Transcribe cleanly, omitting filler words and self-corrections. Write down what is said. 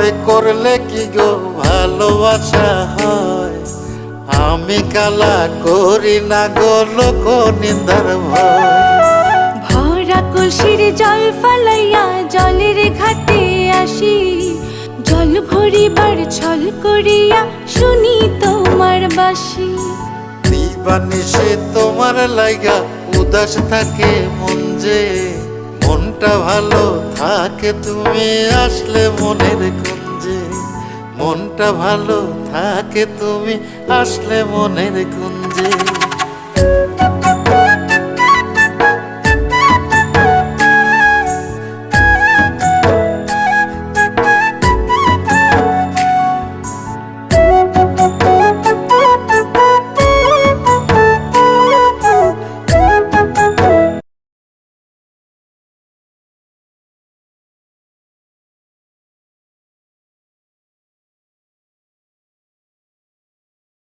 ভয় করলে কি গো ভালোবাসা হয়? আমি কালা করি না গো লোক নিন্দার ভয়। ভরা কলসির জল ফালাইয়া জলের ঘাটে আসি, জল ভরিবার ছল করিয়া শুনি তোমার বাঁশি। দিবানিশি তোমার লাইগা উদাস থাকে মন যে, মনটা ভালো থাকে তুমি আসলে মনের কুঞ্জে। মনটা ভালো থাকে তুমি আসলে মনের কুঞ্জে।